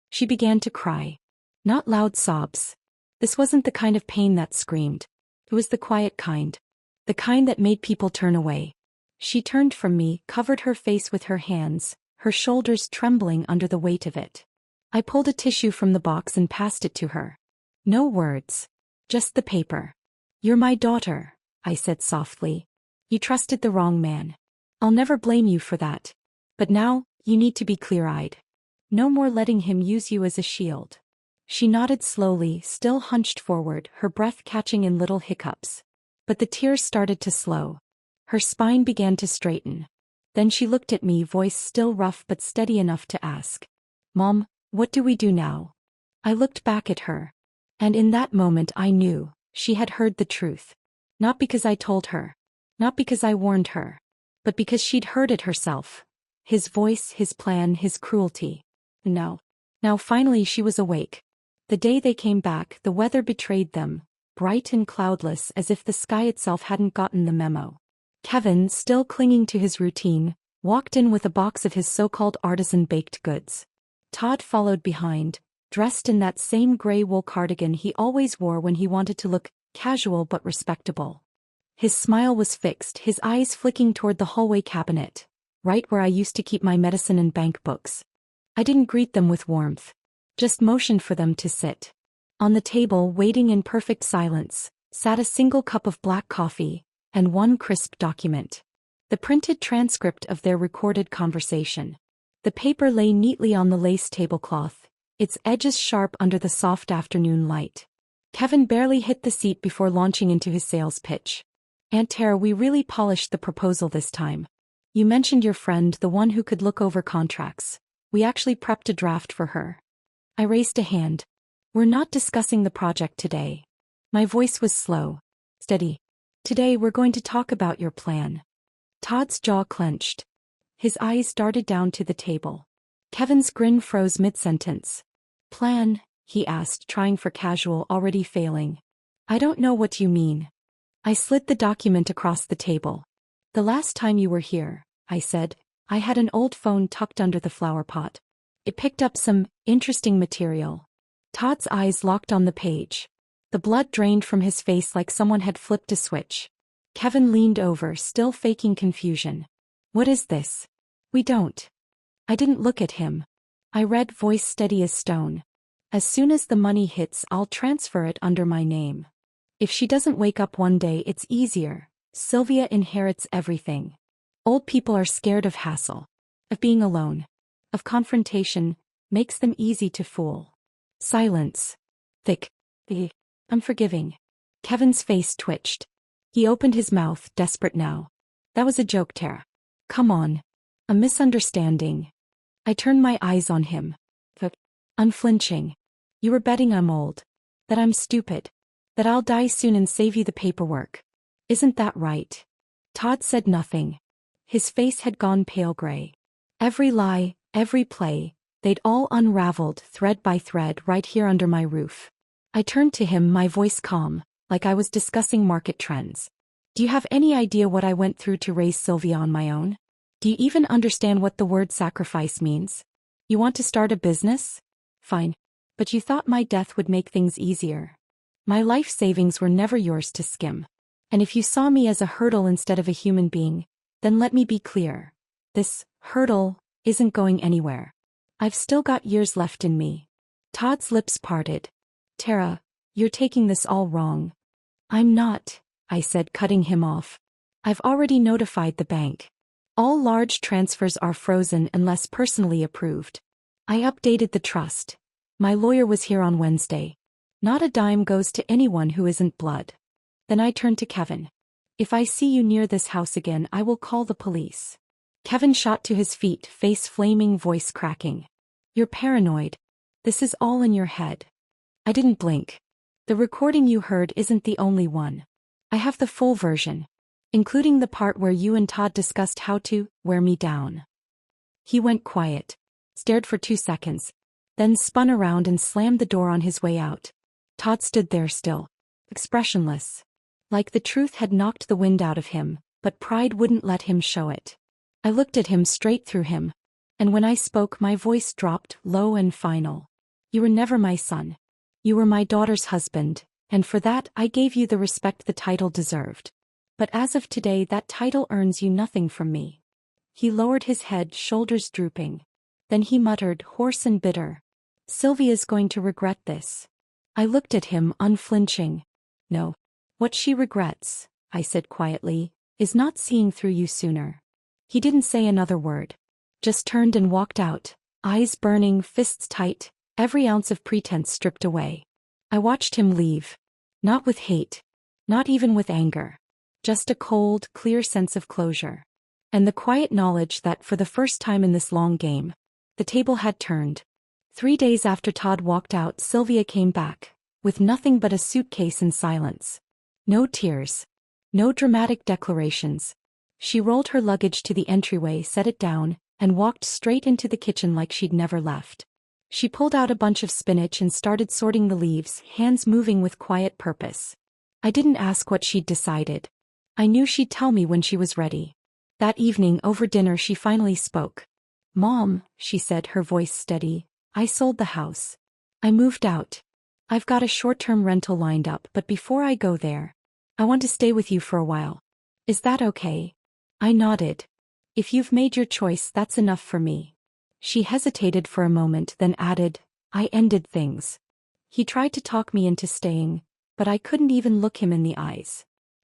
She began to cry. Not loud sobs. This wasn't the kind of pain that screamed. It was the quiet kind. The kind that made people turn away. She turned from me, covered her face with her hands, her shoulders trembling under the weight of it. I pulled a tissue from the box and passed it to her. No words. Just the paper. You're my daughter, I said softly. You trusted the wrong man. I'll never blame you for that. But now, you need to be clear-eyed. No more letting him use you as a shield. She nodded slowly, still hunched forward, her breath catching in little hiccups. But the tears started to slow. Her spine began to straighten. Then she looked at me, voice still rough but steady enough to ask. Mom, what do we do now? I looked back at her. And in that moment I knew, she had heard the truth. Not because I told her. Not because I warned her. But because she'd heard it herself. His voice, his plan, his cruelty. Now finally she was awake. The day they came back, the weather betrayed them, bright and cloudless as if the sky itself hadn't gotten the memo. Kevin, still clinging to his routine, walked in with a box of his so-called artisan baked goods. Todd followed behind, dressed in that same gray wool cardigan he always wore when he wanted to look casual but respectable. His smile was fixed, his eyes flicking toward the hallway cabinet, right where I used to keep my medicine and bank books. I didn't greet them with warmth, just motioned for them to sit. On the table, waiting in perfect silence, sat a single cup of black coffee and one crisp document. The printed transcript of their recorded conversation. The paper lay neatly on the lace tablecloth, its edges sharp under the soft afternoon light. Kevin barely hit the seat before launching into his sales pitch. "Aunt Tara, we really polished the proposal this time. You mentioned your friend, the one who could look over contracts. We actually prepped a draft for her." I raised a hand. "We're not discussing the project today." My voice was slow, steady. "Today we're going to talk about your plan." Todd's jaw clenched. His eyes darted down to the table. Kevin's grin froze mid-sentence. "Plan?" he asked, trying for casual, already failing. "I don't know what you mean." I slid the document across the table. "The last time you were here," I said, "I had an old phone tucked under the flower pot. It picked up some interesting material." Todd's eyes locked on the page. The blood drained from his face like someone had flipped a switch. Kevin leaned over, still faking confusion. "What is this?" "We don't." I didn't look at him. I read, voice steady as stone. "As soon as the money hits, I'll transfer it under my name. If she doesn't wake up one day, it's easier. Sylvia inherits everything. Old people are scared of hassle, of being alone, of confrontation, makes them easy to fool." Silence. Thick. Unforgiving. Kevin's face twitched. He opened his mouth, desperate now. "That was a joke, Tara. Come on. A misunderstanding." I turned my eyes on him. Unflinching. "You were betting I'm old. That I'm stupid. That I'll die soon and save you the paperwork. Isn't that right?" Todd said nothing. His face had gone pale gray. Every lie, every play, they'd all unraveled, thread by thread, right here under my roof. I turned to him, my voice calm, like I was discussing market trends. "Do you have any idea what I went through to raise Sylvia on my own? Do you even understand what the word sacrifice means? You want to start a business? Fine. But you thought my death would make things easier. My life savings were never yours to skim. And if you saw me as a hurdle instead of a human being, then let me be clear. This hurdle isn't going anywhere. I've still got years left in me." Todd's lips parted. "Tara, you're taking this all wrong." "I'm not," I said, cutting him off. "I've already notified the bank. All large transfers are frozen unless personally approved. I updated the trust. My lawyer was here on Wednesday. Not a dime goes to anyone who isn't blood." Then I turned to Kevin. "If I see you near this house again, I will call the police." Kevin shot to his feet, face flaming, voice cracking. "You're paranoid. This is all in your head." I didn't blink. "The recording you heard isn't the only one. I have the full version, including the part where you and Todd discussed how to wear me down." He went quiet, stared for 2 seconds, then spun around and slammed the door on his way out. Todd stood there still, expressionless, like the truth had knocked the wind out of him, but pride wouldn't let him show it. I looked at him, straight through him, and when I spoke, my voice dropped, low and final. "You were never my son. You were my daughter's husband, and for that I gave you the respect the title deserved. But as of today, that title earns you nothing from me." He lowered his head, shoulders drooping. Then he muttered, hoarse and bitter, "Sylvia's going to regret this." I looked at him, unflinching. "No. What she regrets," I said quietly, "is not seeing through you sooner." He didn't say another word. Just turned and walked out, eyes burning, fists tight, every ounce of pretense stripped away. I watched him leave. Not with hate. Not even with anger. Just a cold, clear sense of closure. And the quiet knowledge that, for the first time in this long game, the table had turned. 3 days after Todd walked out, Sylvia came back, with nothing but a suitcase and silence. No tears. No dramatic declarations. She rolled her luggage to the entryway, set it down, and walked straight into the kitchen like she'd never left. She pulled out a bunch of spinach and started sorting the leaves, hands moving with quiet purpose. I didn't ask what she'd decided. I knew she'd tell me when she was ready. That evening, over dinner, she finally spoke. "Mom," she said, her voice steady, "I sold the house. I moved out. I've got a short-term rental lined up, but before I go there, I want to stay with you for a while. Is that okay? I nodded. If you've made your choice, that's enough for me. She hesitated for a moment, then added, I ended things. He tried to talk me into staying, but I couldn't even look him in the eyes.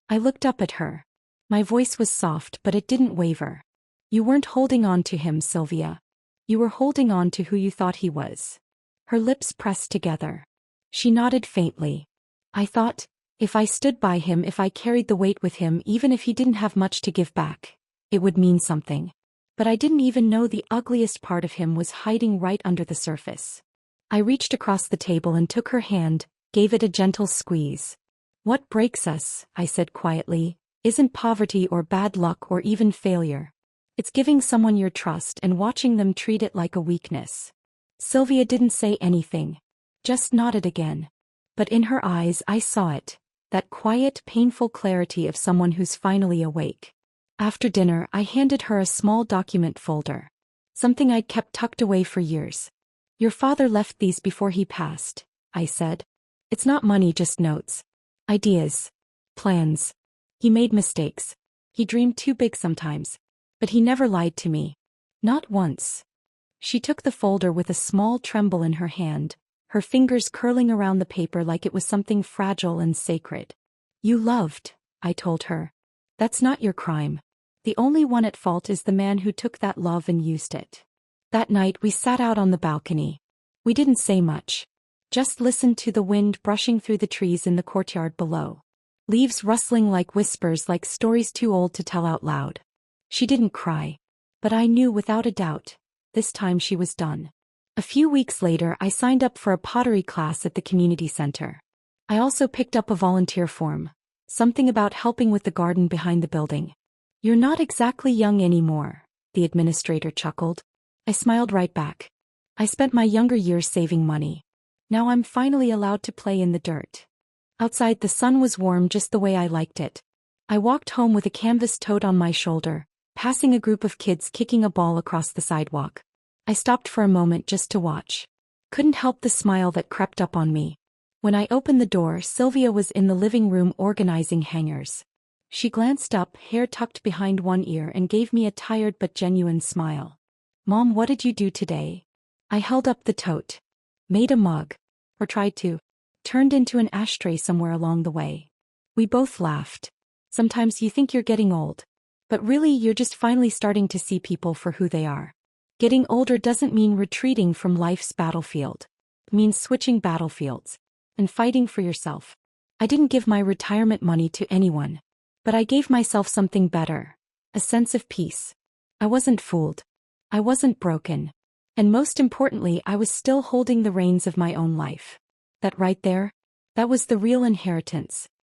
I looked up at her. My voice was soft, but it didn't waver. You weren't holding on to him, Sylvia. You were holding on to who you thought he was. Her lips pressed together. She nodded faintly. I thought, if I stood by him, if I carried the weight with him, even if he didn't have much to give back, it would mean something. But I didn't even know the ugliest part of him was hiding right under the surface. I reached across the table and took her hand, gave it a gentle squeeze. What breaks us, I said quietly, isn't poverty or bad luck or even failure. It's giving someone your trust and watching them treat it like a weakness. Sylvia didn't say anything, just nodded again. But in her eyes I saw it, that quiet, painful clarity of someone who's finally awake. After dinner, I handed her a small document folder. Something I'd kept tucked away for years. Your father left these before he passed, I said. It's not money, just notes. Ideas. Plans. He made mistakes. He dreamed too big sometimes. But he never lied to me. Not once. She took the folder with a small tremble in her hand, her fingers curling around the paper like it was something fragile and sacred. You loved, I told her. That's not your crime. The only one at fault is the man who took that love and used it. That night we sat out on the balcony. We didn't say much. Just listened to the wind brushing through the trees in the courtyard below. Leaves rustling like whispers, like stories too old to tell out loud. She didn't cry. But I knew without a doubt, this time she was done. A few weeks later I signed up for a pottery class at the community center. I also picked up a volunteer form. Something about helping with the garden behind the building. You're not exactly young anymore, the administrator chuckled. I smiled right back. I spent my younger years saving money. Now I'm finally allowed to play in the dirt. Outside the sun was warm just the way I liked it. I walked home with a canvas tote on my shoulder, passing a group of kids kicking a ball across the sidewalk. I stopped for a moment just to watch. Couldn't help the smile that crept up on me. When I opened the door, Sylvia was in the living room organizing hangers. She glanced up, hair tucked behind one ear, and gave me a tired but genuine smile. Mom, what did you do today? I held up the tote. Made a mug. Or tried to. Turned into an ashtray somewhere along the way. We both laughed. Sometimes you think you're getting old. But really you're just finally starting to see people for who they are. Getting older doesn't mean retreating from life's battlefield. It means switching battlefields. And fighting for yourself. I didn't give my retirement money to anyone. But I gave myself something better. A sense of peace. I wasn't fooled. I wasn't broken. And most importantly, I was still holding the reins of my own life. That right there? That was the real inheritance.